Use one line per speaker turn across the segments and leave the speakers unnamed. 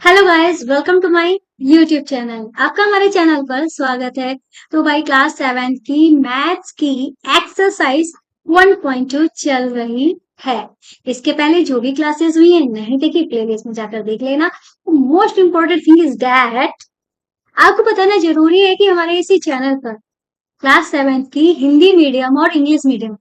Hello guys, welcome to my YouTube channel. आपका हमारे channel पर स्वागत है। तो भाई क्लास 7 की मैथ्स की एक्सरसाइज 1.2 चल रही है। इसके पहले जो भी क्लासेस हुई है नहीं देखी, प्लेलिस्ट में जाकर देख लेना। Most important thing is that आपको बताना जरूरी है कि हमारे इसी चैनल पर क्लास 7 की हिंदी मीडियम और इंग्लिश मीडियम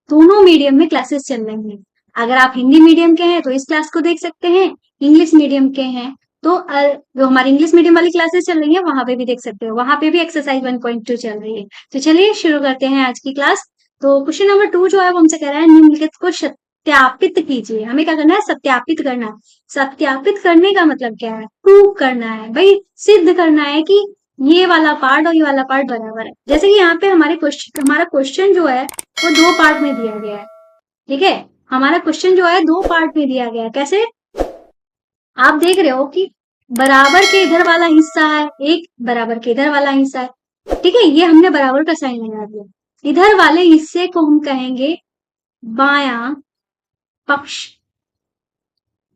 दोनों मीडियम में क्लासेस चल रही हैं। अगर आप हिंदी मीडियम के हैं तो इस क्लास को देख सकते हैं, इंग्लिश मीडियम के हैं तो जो हमारी इंग्लिश मीडियम वाली क्लासेस चल रही है वहां पे भी देख सकते हो, वहां पे भी एक्सरसाइज 1.2 चल रही है। तो चलिए शुरू करते हैं आज की क्लास। तो क्वेश्चन नंबर 2 जो है वो हमसे कह रहा है निम्नलिखित को सत्यापित कीजिए। हमें क्या करना है? सत्यापित करना है। सत्यापित करने का मतलब क्या है? प्रूव करना है भाई, सिद्ध करना है कि ये वाला पार्ट और ये वाला पार्ट बराबर है। जैसे कि यहाँ पे हमारा क्वेश्चन जो है वो दो पार्ट में दिया गया है। ठीक है, हमारा क्वेश्चन जो है दो पार्ट में दिया गया है। कैसे? आप देख रहे हो कि बराबर के इधर वाला हिस्सा है, एक बराबर के इधर वाला हिस्सा है। ठीक है, ये हमने बराबर का साइन लगा दिया। इधर वाले हिस्से को हम कहेंगे बायां पक्ष।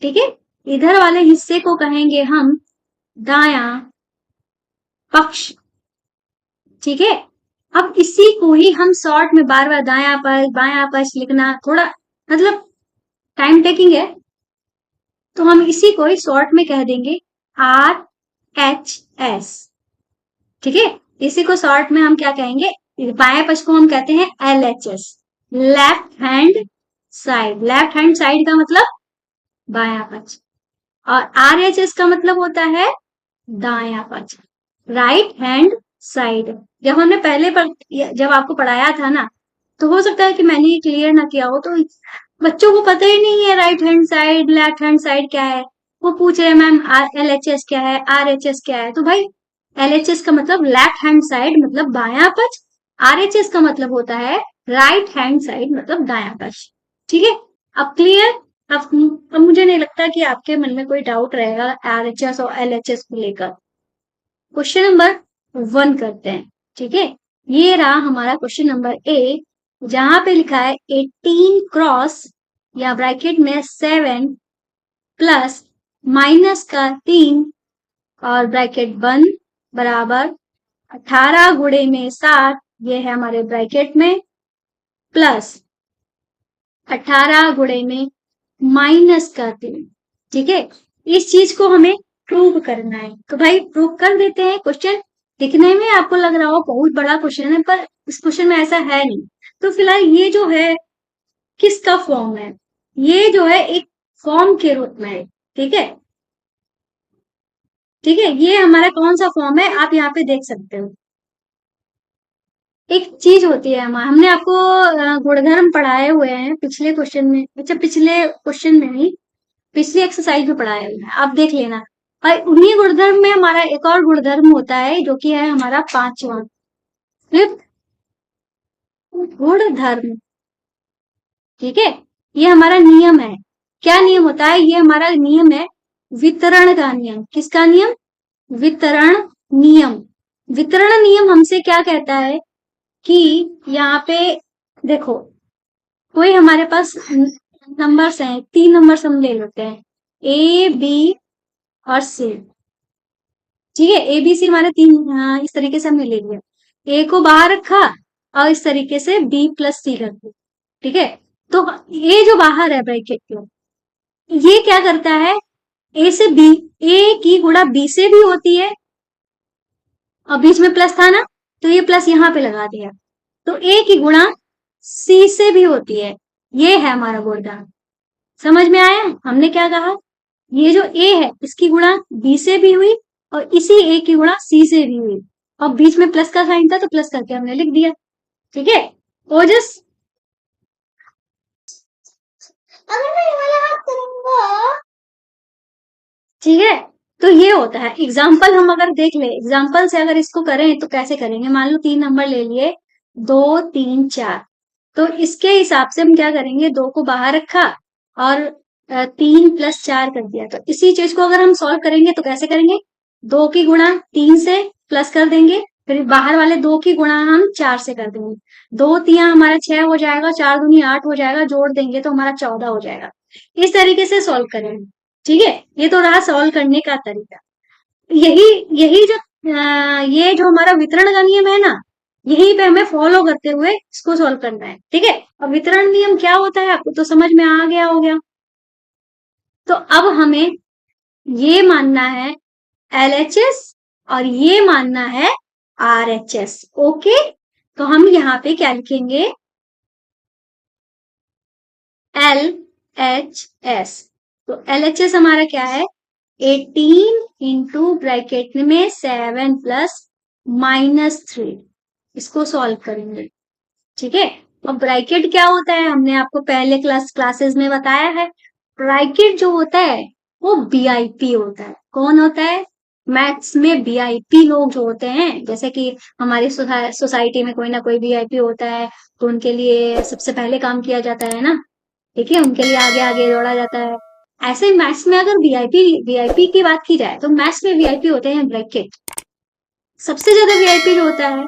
ठीक है, इधर वाले हिस्से को कहेंगे हम दायां पक्ष। ठीक है, अब इसी को ही हम शॉर्ट में बार बार दायां पक्ष बायां पक्ष लिखना थोड़ा मतलब टाइम टेकिंग है, तो हम इसी को ही शॉर्ट में कह देंगे RHS। ठीक है, इसी को शॉर्ट में हम क्या कहेंगे? बाएं पक्ष को हम कहते हैं LHS, left hand side. Left hand side का मतलब बायां पक्ष, और RHS का मतलब होता है दायां पक्ष, राइट हैंड साइड। जब हमने जब आपको पढ़ाया था ना, तो हो सकता है कि मैंने ये क्लियर ना किया हो, तो बच्चों को पता ही नहीं है right hand side left hand side क्या है। वो पूछ रहे हैं मैम LHS क्या है, RHS क्या है। तो भाई LHS का मतलब लेफ्ट हैंड साइड मतलब बायां पक्ष, RHS का मतलब होता है राइट हैंड साइड मतलब दायां पक्ष। ठीक है, अब क्लियर? अब मुझे नहीं लगता कि आपके मन में कोई डाउट रहेगा RHS और LHS को लेकर। क्वेश्चन नंबर 1 करते हैं। ठीक है, ये रहा हमारा क्वेश्चन नंबर ए, जहां पे लिखा है 18 क्रॉस या ब्रैकेट में 7 प्लस माइनस का 3 और ब्रैकेट बंद बराबर 18 गुणे में 7, ये है हमारे ब्रैकेट में, प्लस 18 गुणे में माइनस का 3। ठीक है, इस चीज को हमें प्रूव करना है। तो भाई प्रूव कर देते हैं। क्वेश्चन दिखने में आपको लग रहा हो बहुत बड़ा क्वेश्चन है, पर इस क्वेश्चन में ऐसा है नहीं। तो फिलहाल ये जो है किसका फॉर्म है? ये जो है एक फॉर्म के रूप में है। ठीक है, ठीक है, ये हमारा कौन सा फॉर्म है आप यहाँ पे देख सकते हो। एक चीज होती है हमने आपको गुणधर्म पढ़ाए हुए हैं पिछले क्वेश्चन में, अच्छा पिछले क्वेश्चन में नहीं, पिछली एक्सरसाइज में पढ़ाया हुआ है, आप देख लेना। और उन्हीं गुणधर्म में हमारा एक और गुणधर्म होता है जो कि है हमारा पांचवा, फिफ्थ गुणधर्म। ठीक है, ये हमारा नियम है। क्या नियम होता है? ये हमारा नियम है वितरण का नियम। किसका नियम? वितरण नियम। वितरण नियम हमसे क्या कहता है कि यहाँ पे देखो, कोई हमारे पास नंबर्स हैं, 3 नंबर्स हम ले लेते हैं, A B और C। ठीक है, ABC हमारे 3, इस तरीके से हमने ले लिया। A को बाहर रखा और इस तरीके से B+C रख दिया। ठीक है, तो A जो बाहर है ब्रैकेट के, ये क्या करता है? A से B, A की गुणा B से भी होती है, और बीच में प्लस था ना, तो ये प्लस यहाँ पे लगा दिया। तो A की गुणा C से भी होती है। ये है हमारा गुणधर्म। समझ में आया हमने क्या कहा? ये जो A है इसकी गुणा B से भी हुई और इसी A की गुणा C से भी हुई, और बीच में प्लस का साइन था तो प्लस करके हमने लिख दिया। ठीक है, ओजस अगर मैं ये वाला हाथ करूंगा। ठीक है, तो ये होता है एग्जाम्पल। हम अगर देख ले एग्जाम्पल से अगर इसको करें तो कैसे करेंगे? मान लो 3 नंबर ले लिए, 2 3 4, तो इसके हिसाब से हम क्या करेंगे? 2 को बाहर रखा और 3+4 कर दिया। तो इसी चीज को अगर हम सॉल्व करेंगे तो कैसे करेंगे? 2 की गुणा 3 से प्लस कर देंगे, फिर बाहर वाले 2 की गुणा हम 4 से कर देंगे। 2 तिया हमारा 6 हो जाएगा, 4 दूनी 8 हो जाएगा, जोड़ देंगे तो हमारा 14 हो जाएगा। इस तरीके से सॉल्व करेंगे। ठीक है, ये तो रहा सॉल्व करने का तरीका। यही यही जो ये जो हमारा वितरण का नियम है ना, यही पे हमें फॉलो करते हुए इसको सॉल्व करना है। ठीक है, अब वितरण नियम क्या होता है आपको तो समझ में आ गया हो गया। तो अब हमें ये मानना है एलएचएस और ये मानना है आरएचएस। ओके, तो हम यहाँ पे क्या लिखेंगे, एल एच एस। तो एल एच एस हमारा क्या है, 18 इंटू ब्रैकेट में 7 प्लस -3, इसको सॉल्व करेंगे। ठीक है, अब ब्रैकेट क्या होता है हमने आपको पहले क्लासेस में बताया है। ब्रैकेट जो होता है वो बीआईपी होता है। कौन होता है, मैथ्स में बीआईपी लोग जो होते हैं, जैसे कि हमारी सोसाइटी में कोई ना कोई बीआईपी होता है, तो उनके लिए सबसे पहले काम किया जाता है ना। ठीक है, उनके लिए आगे आगे दौड़ा जाता है। ऐसे मैथ्स में अगर वीआईपी वीआईपी की बात की जाए तो मैथ्स में वीआईपी होते हैं ब्रैकेट। सबसे ज्यादा वीआईपी जो होता है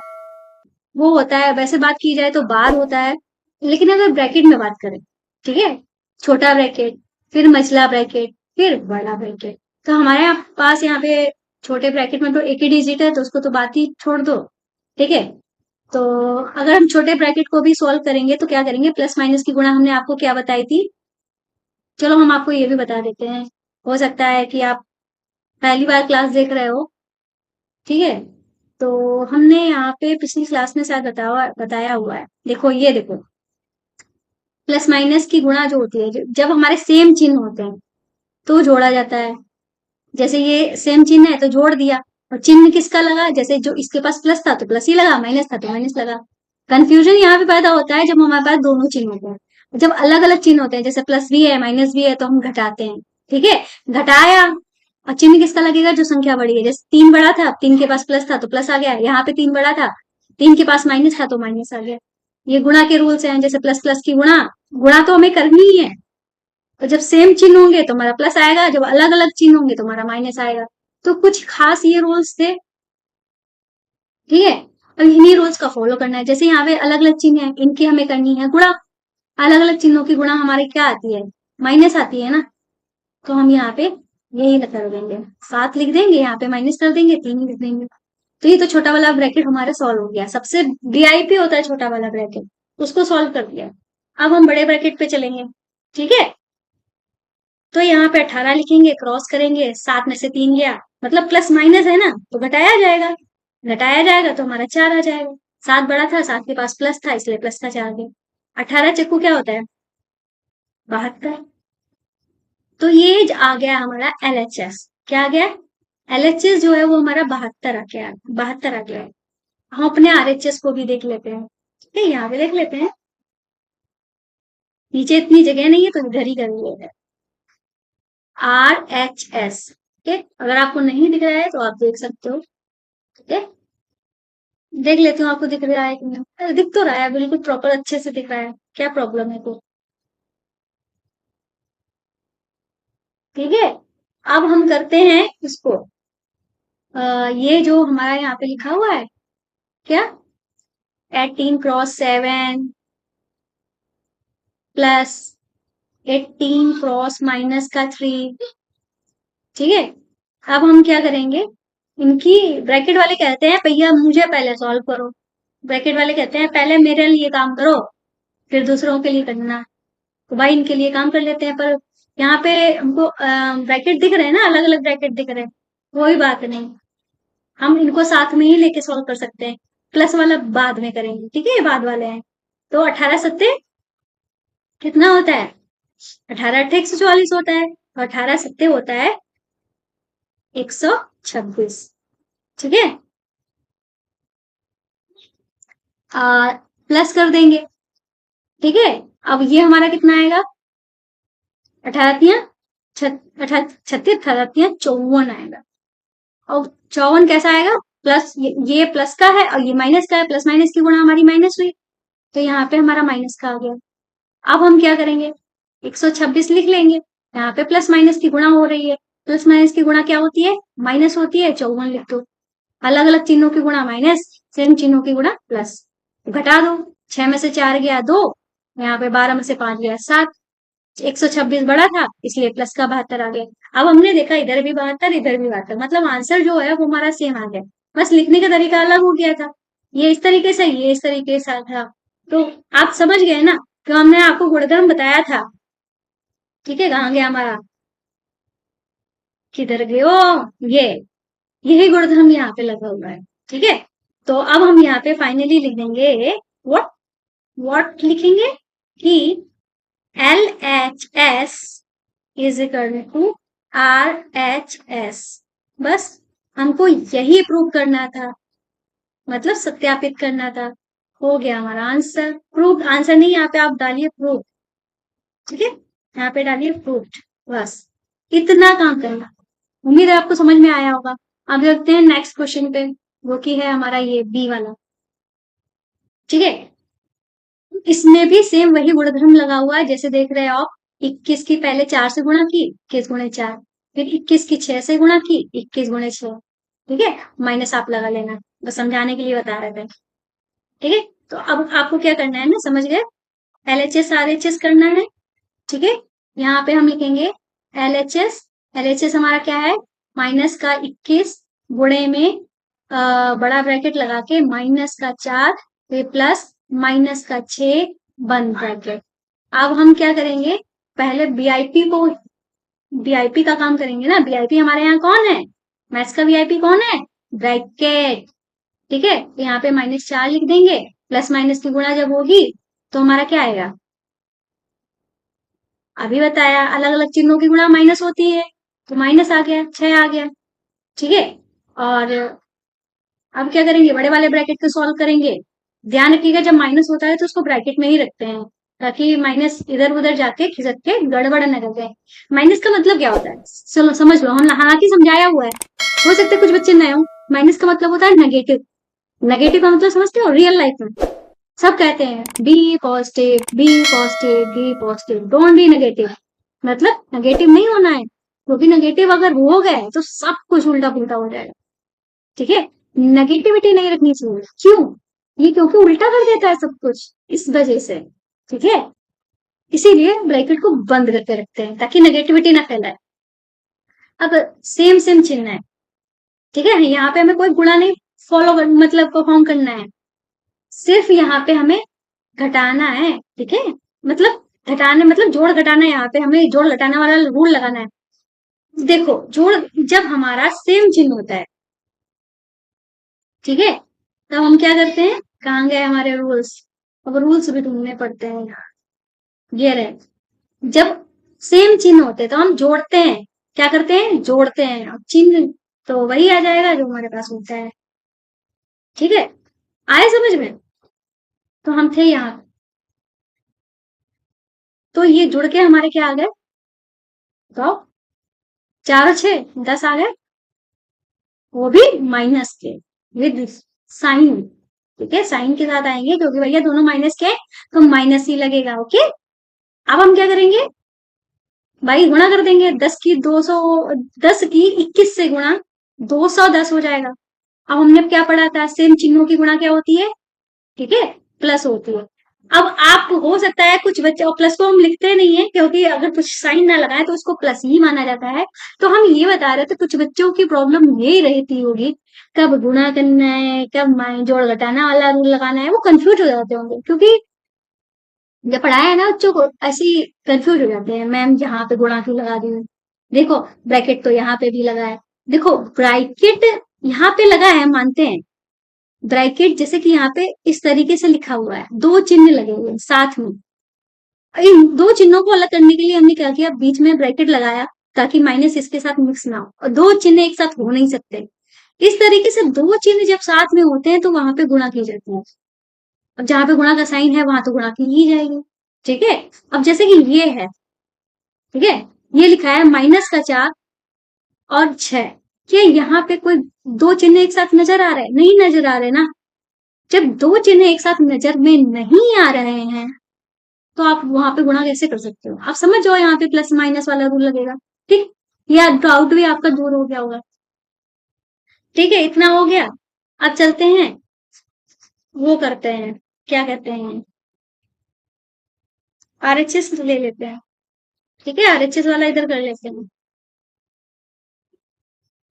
वो होता है, वैसे बात की जाए तो बार होता है, लेकिन अगर ब्रैकेट में बात करें, ठीक है, छोटा ब्रैकेट, फिर मझला ब्रैकेट, फिर बड़ा ब्रैकेट। तो हमारे पास यहाँ पे छोटे ब्रैकेट में तो एक ही डिजिट है, तो उसको तो बात ही छोड़ दो। ठीक है, तो अगर हम छोटे ब्रैकेट को भी सॉल्व करेंगे तो क्या करेंगे, प्लस माइनस की गुणा हमने आपको क्या बताई थी, चलो हम आपको ये भी बता देते हैं। हो सकता है कि आप पहली बार क्लास देख रहे हो। ठीक है, तो हमने यहाँ पे पिछली क्लास में शायद बताया बताया हुआ है। देखो ये देखो, प्लस माइनस की गुणा जो होती है, जब हमारे सेम चिन्ह होते हैं तो जोड़ा जाता है। जैसे ये सेम चिन्ह है तो जोड़ दिया, और चिन्ह किसका लगा, जैसे जो इसके पास प्लस था तो प्लस ही लगा, माइनस था तो माइनस लगा। कंफ्यूजन यहाँ पे पैदा होता है जब हमारे पास दोनों चिन्ह होते हैं। जब अलग अलग चिन्ह होते हैं, जैसे प्लस भी है माइनस भी है, तो हम घटाते हैं। ठीक है, घटाया, और चिन्ह किसका लगेगा, जो संख्या बड़ी है। जैसे 3 बड़ा था, 3 के पास प्लस था तो प्लस आ गया, यहाँ पे 3 बड़ा था, 3 के पास माइनस था तो माइनस आ गया। ये गुणा के रूल्स हैं, जैसे प्लस प्लस की गुणा, गुणा तो हमें करनी ही है। तो जब सेम चिन्ह होंगे तो हमारा प्लस आएगा, जब अलग अलग चिन्ह होंगे तो हमारा माइनस आएगा। तो कुछ खास ये रूल्स थे। ठीक है, और इन्हीं रूल्स का फॉलो करना है। जैसे यहाँ पे अलग अलग चिन्ह है, इनकी हमें करनी है गुणा। अलग अलग चिन्हों की गुणा हमारे क्या आती है, माइनस आती है ना। तो हम यहाँ पे यही कर देंगे, 7 लिख देंगे, यहाँ पे माइनस कर देंगे, 3 लिख देंगे। तो ये तो छोटा वाला ब्रैकेट हमारा सॉल्व हो गया। सबसे वीआईपी होता है छोटा वाला ब्रैकेट, उसको सॉल्व कर दिया। अब हम बड़े ब्रैकेट पे चलेंगे। ठीक है, तो यहाँ पे 18 लिखेंगे, क्रॉस करेंगे, 7 में से 3 गया, मतलब प्लस माइनस है ना, तो घटाया जाएगा। घटाया जाएगा तो हमारा 4 आ जाएगा। 7 बड़ा था, 7 के पास प्लस था, इसलिए प्लस का 4 गया। 18 चक्कू क्या होता है, 72। तो ये आ गया हमारा एलएचएस। क्या आ गया, एलएचएस जो है वो हमारा 72 आ गया, 72 आ गया है। हम अपने आरएचएस को भी देख लेते हैं। ठीक है, यहाँ पे देख लेते हैं, नीचे इतनी जगह नहीं है तो इधर ही कर लेते हैं। RHS। ठीक है, अगर आपको नहीं दिख रहा है तो आप देख सकते हो। ठीक है, देख लेती हूँ आपको दिख रहा है कि नहीं। दिख तो रहा है, बिल्कुल प्रॉपर अच्छे से दिख रहा है। क्या प्रॉब्लम है तो, ठीक है, अब हम करते हैं इसको। ये जो हमारा यहाँ पे लिखा हुआ है, क्या, 18 क्रॉस 7 प्लस 18 क्रॉस -3। ठीक है, अब हम क्या करेंगे, इनकी ब्रैकेट वाले कहते हैं भैया मुझे पहले सॉल्व करो। ब्रैकेट वाले कहते हैं पहले मेरे लिए काम करो, फिर दूसरों के लिए करना। तो भाई इनके लिए काम कर लेते हैं, पर यहाँ पे हमको ब्रैकेट दिख रहे हैं ना, अलग अलग ब्रैकेट दिख रहे हैं, कोई बात नहीं, हम इनको साथ में ही लेके सॉल्व कर सकते हैं। प्लस वाला बाद में करेंगे, ठीक है, ये बाद वाले हैं। तो 18 सत्ते कितना होता है, 18 8 144 होता है, और 18 सत्ते होता है 126। ठीक है, प्लस कर देंगे। ठीक है, अब ये हमारा कितना आएगा, 18 36 18 54 आएगा। और 54 कैसा आएगा, प्लस ये प्लस का है और ये माइनस का है, प्लस माइनस की गुणा हमारी माइनस हुई, तो यहाँ पे हमारा माइनस का आ गया। अब हम क्या करेंगे, 126 लिख लेंगे, यहाँ पे प्लस माइनस की गुणा हो रही है। प्लस माइनस की गुणा क्या होती है, माइनस होती है, 54 लिख दो। अलग अलग चिन्हों की गुणा माइनस, सेम चिन्हों की गुणा प्लस। घटा दो, 6 में से 4 गया 2, यहाँ पे 12 में से 5 गया 7। 126 बड़ा था इसलिए प्लस का 72 आ गया। अब हमने देखा इधर भी 72 इधर भी 72, मतलब आंसर जो है वो हमारा सेम आ गया, बस लिखने का तरीका अलग हो गया था। ये इस तरीके से, ये इस तरीके से था। तो आप समझ गए ना, तो हमने आपको गुणधर्म बताया था। ठीक है, कहाँ गया हमारा, किधर गए हो, ये यही गुणधर्म यहाँ पे लगा हुआ है। ठीक है, तो अब हम यहाँ पे फाइनली लिख देंगे व्हाट, व्हाट लिखेंगे कि LHS is equal to RHS। बस हमको यही प्रूव करना था, मतलब सत्यापित करना था। हो गया हमारा आंसर, प्रूफ आंसर नहीं, यहाँ पे आप डालिए प्रूफ। ठीक है, यहाँ पे डालिए प्रूफ, बस इतना काम करना। उम्मीद है आपको समझ में आया होगा। अब देखते हैं नेक्स्ट क्वेश्चन पे, वो की है हमारा ये बी वाला। ठीक है, इसमें भी सेम वही गुणधर्म लगा हुआ है, जैसे देख रहे हो आप। 21 की पहले 4 से गुणा की, 21 गुणे 4, फिर 21 की 6 से गुणा की, 21 गुणे 6। ठीक है, माइनस आप लगा लेना, बस समझाने के लिए बता रहे थे। ठीक है, तो अब आपको क्या करना है ना, समझ गए, LHS RHS करना है। ठीक है, यहाँ पे हम लिखेंगे LHS, LHS हमारा क्या है, माइनस का 21 गुणे में बड़ा ब्रैकेट लगा के -4, फिर प्लस -6 बंद ब्रैकेट। अब हम क्या करेंगे, पहले बीआईपी को, बीआईपी का काम करेंगे ना। बीआईपी हमारे यहाँ कौन है, मैथ्स का वीआईपी कौन है, ब्रैकेट। ठीक है, तो यहाँ पे -4 लिख देंगे, प्लस माइनस की गुणा जब होगी तो हमारा क्या आएगा, अभी बताया अलग अलग चिन्हों की गुणा माइनस होती है, तो माइनस आ गया, 6 आ गया। ठीक है, और अब क्या करेंगे, बड़े वाले ब्रैकेट को सॉल्व करेंगे। ध्यान रखिएगा जब माइनस होता है तो उसको ब्रैकेट में ही रखते हैं, ताकि माइनस इधर उधर जाके खिसक के गड़बड़ न कर जाए। माइनस का मतलब क्या होता है, चलो समझ लो, हम हालांकि समझाया हुआ है, हो सकता है कुछ बच्चे नए हो। माइनस का मतलब होता है नेगेटिव। नेगेटिव का मतलब समझते हो, रियल लाइफ में सब कहते हैं be positive, be positive, be positive, don't be negative. मतलब नेगेटिव नहीं होना है, क्योंकि नेगेटिव अगर हो गए तो सब कुछ उल्टा पुल्टा हो जाएगा। ठीक है, नेगेटिविटी नहीं रखनी चाहिए। क्यों, ये क्योंकि उल्टा कर देता है सब कुछ, इस वजह से। ठीक है, इसीलिए ब्रैकेट को बंद करके रखते हैं ताकि नेगेटिविटी ना फैलाए। अब सेम सेम चिन्ह है। ठीक है, यहाँ पे हमें कोई गुणा नहीं फॉलो कर, मतलब परफॉर्म करना है, सिर्फ यहाँ पे हमें घटाना है। ठीक है, मतलब घटाने मतलब जोड़ घटाना है, यहाँ पे हमें जोड़ घटाने वाला रूल लगाना है। देखो जोड़ जब हमारा सेम चिन्ह होता है, ठीक है, तब हम क्या करते हैं, कहाँ गए हमारे रूल्स, अब रूल्स भी ढूंढने पड़ते हैं यार। ये रहे, जब सेम चिन्ह होते हैं तो हम जोड़ते हैं, क्या करते हैं, जोड़ते हैं। अब चिन्ह तो वही आ जाएगा जो हमारे पास होता है। ठीक है, आए समझ में, तो हम थे यहाँ, तो ये जुड़ के हमारे क्या आ गए, तो 4 और 6 10 आ गए, वो भी माइनस के, विद साइन। ठीक है, साइन के साथ आएंगे क्योंकि भैया दोनों माइनस के हैं, तो माइनस ही लगेगा। ओके, अब हम क्या करेंगे भाई, गुणा कर देंगे। 10 की 21 से गुणा 210 हो जाएगा। अब हमने क्या पढ़ा था, सेम चिन्हों की गुणा क्या होती है, ठीक है, प्लस होती है। अब आप हो सकता है कुछ बच्चे, और प्लस को हम लिखते नहीं है क्योंकि अगर कुछ साइन ना लगाए तो उसको प्लस ही माना जाता है। तो हम ये बता रहे थे कुछ बच्चों की प्रॉब्लम यही रहती होगी, कब गुणा करना है, कब जोड़ घटाना वाला रूल लगाना है, वो कंफ्यूज हो जाते होंगे। क्योंकि जब पढ़ाया है ना बच्चों को, ऐसे ही कंफ्यूज हो जाते हैं, मैम यहाँ पे गुणा क्यों लगा दी, देखो ब्रैकेट तो यहाँ पे भी लगा है। देखो ब्रैकेट यहाँ पे लगा है, मानते हैं, ब्रैकेट जैसे कि यहाँ पे इस तरीके से लिखा हुआ है, दो चिन्ह लगे हुए हैं साथ में। इन दो चिन्हों को अलग करने के लिए हमने क्या किया, बीच में ब्रैकेट लगाया, ताकि माइनस इसके साथ मिक्स ना हो, और दो चिन्ह एक साथ हो नहीं सकते। इस तरीके से दो चिन्ह जब साथ में होते हैं तो वहां पे गुणा की जाती है। अब जहां पे गुणा का साइन है वहां तो गुणा की ही जाएगी। ठीक है, अब जैसे कि ये है, ठीक है, ये लिखा है -4 और 6, क्या यहाँ पे कोई दो चिन्ह एक साथ नजर आ रहे हैं, नहीं नजर आ रहे ना। जब दो चिन्ह एक साथ नजर में नहीं आ रहे हैं तो आप वहां पे गुणा कैसे कर सकते हो, आप समझ जाओ, यहाँ पे प्लस माइनस वाला रूल लगेगा। ठीक, या डाउट भी आपका दूर हो गया होगा। ठीक है, इतना हो गया। अब चलते हैं, वो करते हैं, क्या कहते हैं, RHS ले लेते हैं। ठीक है, RHS वाला इधर कर लेते हैं।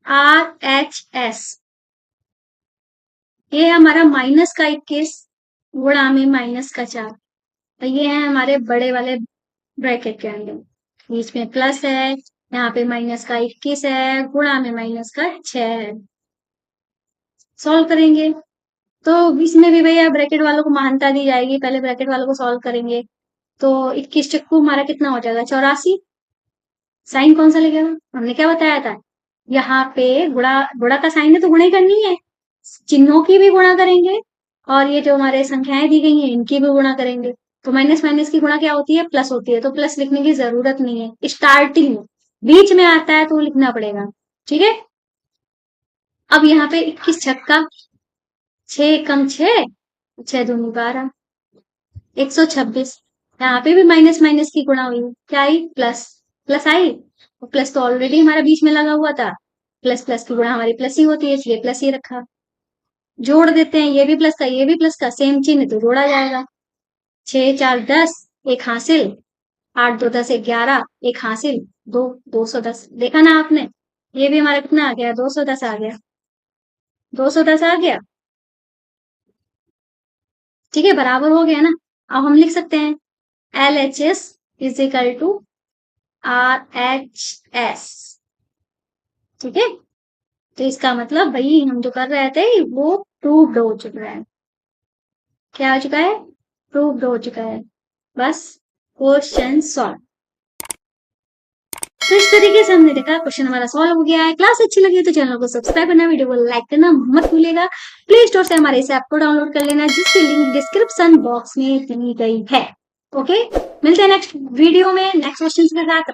RHS, ये है हमारा -21 गुणा में -4, तो ये है हमारे बड़े वाले ब्रैकेट के अंदर, बीच में प्लस है, यहाँ पे -21 है, गुणा में -6 है। सॉल्व करेंगे तो इसमें भी भैया ब्रैकेट वालों को महानता दी जाएगी, पहले ब्रैकेट वालों को सॉल्व करेंगे। तो 21 चक्कू हमारा कितना हो जाएगा, 84। साइन कौन सा लगेगा, हमने क्या बताया था, यहाँ पे गुणा, गुणा का साइन है तो गुणा ही करनी है, चिन्हों की भी गुणा करेंगे और ये जो हमारे संख्याएं दी गई हैं इनकी भी गुणा करेंगे। तो माइनस माइनस की गुणा क्या होती है, प्लस होती है, तो प्लस लिखने की जरूरत नहीं है, स्टार्टिंग में बीच में आता है तो लिखना पड़ेगा। ठीक है, अब यहाँ पे 21 छक्का, 6 कम 6, 6 दूनी 12, 126। यहाँ पे भी माइनस माइनस की गुणा हुई, क्या आई, प्लस, प्लस आई, और प्लस तो ऑलरेडी हमारा बीच में लगा हुआ था, प्लस प्लस की गुणा हमारी प्लस ही होती है, इसलिए प्लस ही रखा। जोड़ देते हैं, ये भी प्लस का ये भी प्लस का, सेम चिन्ह तो जोड़ा जाएगा। 6 4 10, एक हासिल, 8 2 10 11, एक हासिल, 210। देखा ना आपने, ये भी हमारा कितना आ गया, 210 आ गया, 210 आ गया। ठीक है, बराबर हो गया ना। अब हम लिख सकते हैं LHS is equal to RHS। ठीक है, तो इसका मतलब भाई हम जो कर रहे थे वो प्रूव्ड हो चुका है। क्या हो चुका है, प्रूव्ड हो चुका है। बस क्वेश्चन सॉल्व। तो इस तरीके से हमने देखा क्वेश्चन हमारा सॉल्व हो गया है। क्लास अच्छी लगी तो चैनल को सब्सक्राइब करना, वीडियो को लाइक करना मत भूलिएगा। प्ले स्टोर से हमारे इस ऐप को डाउनलोड कर लेना, जिसकी लिंक डिस्क्रिप्शन बॉक्स में दी गई है। ओके, मिलते हैं नेक्स्ट वीडियो में नेक्स्ट क्वेश्चन के साथ।